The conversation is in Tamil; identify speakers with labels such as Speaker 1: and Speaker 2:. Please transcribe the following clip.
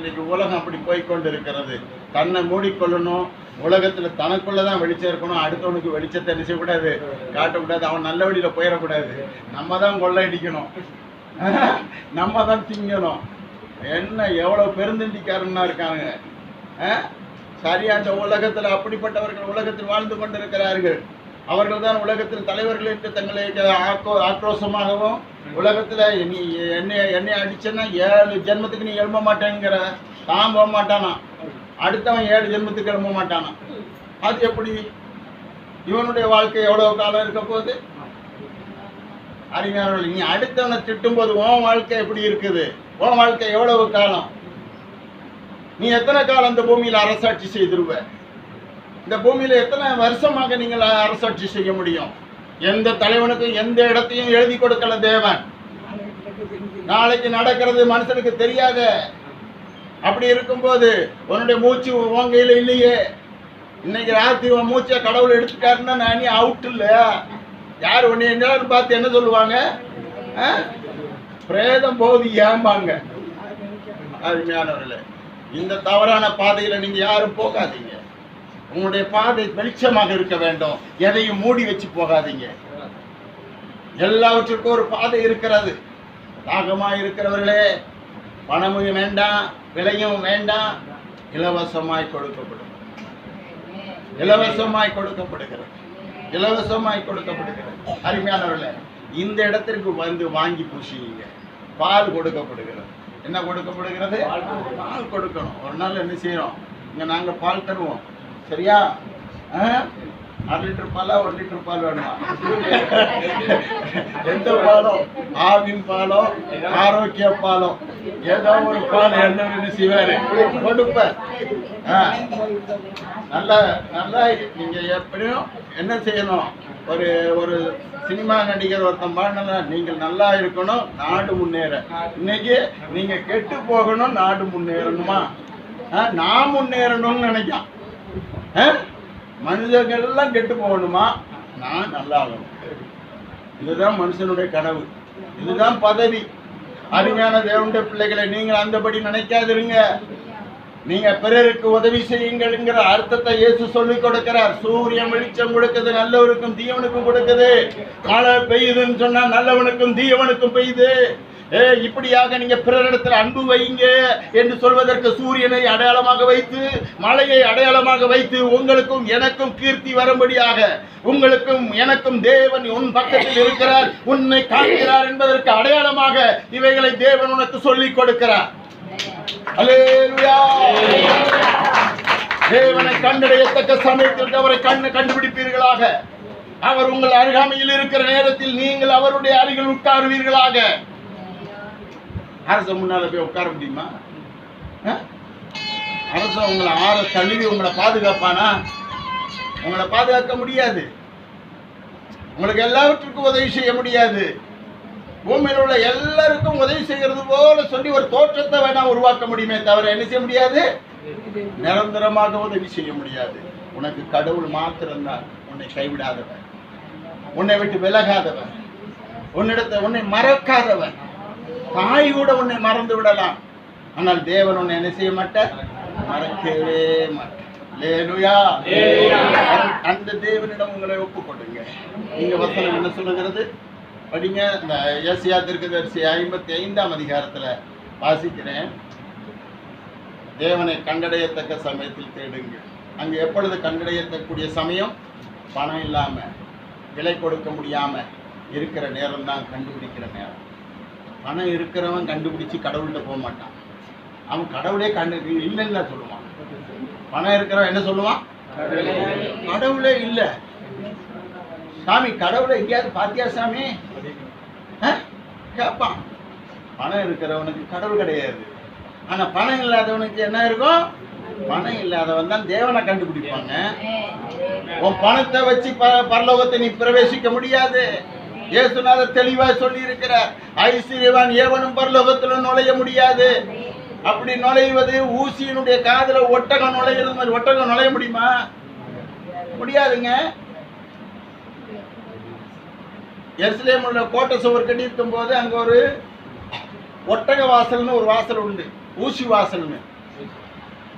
Speaker 1: இன்றைக்கு உலகம் அப்படி போய்கொண்டு இருக்கிறது. தன்னை மூடிக்கொள்ளணும், உலகத்துல தனக்குள்ளதான் வெளிச்சம் இருக்கணும், அடுத்தவனுக்கு வெளிச்சத்தை என்ன செய்யக்கூடாது, காட்டக்கூடாது, அவன் நல்ல வழியில போயிடக்கூடாது. நம்ம தான் கொள்ளையடிக்கணும், நம்ம தான் திங்கணும். என்ன எவ்வளவு பெருந்தண்டிக்காரன்னா இருக்காங்க. சரியா, அந்த உலகத்துல அப்படிப்பட்டவர்கள் உலகத்தில் வாழ்ந்து கொண்டிருக்கிறார்கள். அவர்கள் தான் உலகத்தில் தலைவர்கள் என்று தங்களை ஆக்ரோஷமாகவும், உலகத்துல நீ என்னை அடிச்சேன்னா 7 ஜென்மத்துக்கு நீ எழும்ப மாட்டேங்கிற, தான் போக மாட்டானா, அடுத்தவன் 7 ஜென்மத்துக்கு எழும்ப மாட்டானா. அது எப்படி? இவனுடைய வாழ்க்கை எவ்வளவு காலம் இருக்க போகுது? அறிஞர்கள், நீ அடுத்தவனை திட்டும் போது உன் வாழ்க்கை எப்படி இருக்குது, உன் வாழ்க்கை எவ்வளவு காலம், நீ எத்தனை காலம் இந்த பூமியில அரசாட்சி செய்திருவ? இந்த பூமியில எத்தனை வருஷமாக நீங்கள் அரசாட்சி செய்ய முடியும்? எந்த தலைவனுக்கும் எந்த இடத்தையும் எழுதி கொடுக்கல தேவன். நாளைக்கு நடக்கிறது மனுஷனுக்கு தெரியாத. அப்படி இருக்கும்போது உன்னுடைய மூச்சு உன் கையில இல்லையே. இன்னைக்கு ராத்திரி உன் மூச்சை கடவுள் எடுத்துட்டாருன்னா நான் நீ அவுட் இல்ல. யார் உன்னை எல்லாரும் பார்த்து என்ன சொல்லுவாங்க? பிரேதம் போது ஏம்பாங்க. அருமையானவர்களே, இந்த தவறான பாதையில நீங்க யாரும் போகாதீங்க. உங்களுடைய பாதை வெளிச்சமாக இருக்க வேண்டும். எதையும் மூடி வச்சு போகாதீங்க. எல்லாவற்றுக்கும் ஒரு பாதை இருக்கிறது. தாகமா இருக்கிறவர்களே, பணமும் வேண்டாம், விலையும் வேண்டாம், இலவசமாய் கொடுக்கப்படும். இலவசமாய் கொடுக்கப்படுகிறது, இலவசமாய் கொடுக்கப்படுகிறது. அருமையானவர்களே, இந்த இடத்திற்கு வந்து வாங்கி பூசிங்க. பால் கொடுக்கப்படுகிறது. என்ன கொடுக்கப்படுகிறது? பால் கொடுக்கணும். ஒரு நாள் என்ன செய்யறோம், இங்க நாங்க பால் தருவோம். சரியா? 1 லிட்டர் பாலா 1 லிட்டர் பால் வேணுமா? எந்த பாலோ, ஆவின் பாலோ, ஆரோக்கிய பாலோ, ஏதோ ஒரு பால் என்ன செய்வாரு கொடுப்ப. நல்லா நல்லா நீங்க எப்படியும் என்ன செய்யணும், ஒரு சினிமா நடிகர் ஒருத்தன் பாடினா, நீங்கள் நல்லா இருக்கணும், நாடு முன்னேற. இன்னைக்கு நீங்க கெட்டு போகணும், நாடு முன்னேறணுமா? நான் முன்னேறணும்னு நினைக்கான். மனிதர்கள் எல்லாம் கெட்டு போகணுமா, நான் நல்லா ஆகணும். இதுதான் மனுஷனுடைய கனவு, இதுதான் பதவி. அருமையான தேவனுடைய பிள்ளைகளை, நீங்கள் அந்தபடி நினைக்காதிருங்க. நீங்க பிறருக்கு உதவி செய்யுங்கள்ங்கிற அர்த்தத்தை இயேசு சொல்லிக் கொடுக்கிறார். சூரியன் வெளிச்சம் கொடுக்குது, நல்லவனுக்கும் தீயவனுக்கும் கொடுக்குது. மழை பெய்யுதுன்னு சொன்னா நல்லவனுக்கும் தீயவனுக்கும் பெய்யுது. இப்படியாக நீங்க பிறரிடத்தில் அன்பு வைங்க என்று சொல்வதற்கு சூரியனை அடையாளமாக வைத்து, மழையை அடையாளமாக வைத்து, உங்களுக்கும் எனக்கும் கீர்த்தி வரும்படியாக, உங்களுக்கும் எனக்கும் தேவன் உன் பக்கத்தில் இருக்கிறார், உன்னை காண்கிறார் என்பதற்கு அடையாளமாக இவைகளை தேவன் உனக்கு சொல்லிக் கொடுக்கிறார். அல்லேலூயா. தேவனை கண்டடையத்தக்க சமயத்தில் அவரை கண்டுபிடிப்பீர்களாக. அவர் உங்கள் அருகாமையில் இருக்கிற நேரத்தில் நீங்கள் அவருடைய அருகில் உட்காருவீர்களாக. அரச முன்னால போய் உட்கார முடியுமா? அரசன் உங்களை ஆற தழுவி உங்களை பாதுகாப்பானா? உங்களை பாதுகாக்க முடியாது. உங்களுக்கு எல்லாவற்றுக்கும் உதவி செய்ய முடியாது. பூமியில் உள்ள எல்லாருக்கும் உதவி செய்கிறது போல சொல்லி ஒரு தோற்றத்தை வேணா உருவாக்க முடியுமே தவிர என்ன செய்ய முடியாது, நிரந்தரமாக உதவி செய்ய முடியாது. உனக்கு கடவுள் மாத்திரம்தான் உன்னை கைவிடாதவன், உன்னை விட்டு விலகாதவன், உன்னை மறக்காதவன். தாய் கூட உன்னை மறந்து விடலாம், ஆனால் தேவன் உன்னை என்ன செய்ய மாட்டார், மறக்கவே மாட்டார். அல்லேலூயா. அந்த தேவனிடம் உங்களை ஒப்புக்கொள்ளுங்க. நீங்க வசனம் என்ன சொல்லுகிறது படிங்க. இந்த ஏசியா தீர்க்கதரிசி 55ஆம் அதிகாரத்துல வாசிக்கிறேன். தேவனை கண்டடையத்தக்க சமயத்தில் தேடுங்க. அங்க எப்பொழுது கண்டடையக்கூடிய சமயம்? பணம் இல்லாம, விலை கொடுக்க முடியாம இருக்கிற நேரம் தான் கண்டுபிடிக்கிற நேரம். பணம் இருக்கிறவன் கண்டுபிடிச்சு கடவுள்கிட்ட போக மாட்டான். அவன் கடவுளே இல்லைன்னு சொல்லுவான். பணம் இருக்கிறவன் என்ன சொல்லுவான்? கடவுளே இல்லை. சாமி கடவுளை எங்கேயாவது பாத்தியா சாமி கேட்பான். பணம் இருக்கிறவனுக்கு கடவுள் கிடையாது. ஆனா பணம் இல்லாதவனுக்கு என்ன இருக்கும்? பணம் இல்லாதவன் தான் தேவனை கண்டுபிடிப்பாங்க. உன் பணத்தை வச்சு பரலோகத்தை நீ பிரவேசிக்க முடியாது. இயேசுநாதர் தெளிவா சொல்லி இருக்கிறார், ஐஸ்வர்யவான் ஏவனும் பரலோகத்துல நுழைய முடியாது. அப்படி நுழைவது ஊசியினுடைய காதுல ஒட்டகம் நுழையிறது மாதிரி. ஒட்டகம் நுழைய முடியுமா? முடியாதுங்க. எருசலேம்ல கோட்டை சுவர் கட்டி இருக்கும் போது அங்க ஒரு ஒட்டக வாசல்னு ஒரு வாசல் உண்டு, ஊசி வாசல்னு.
Speaker 2: ஓகே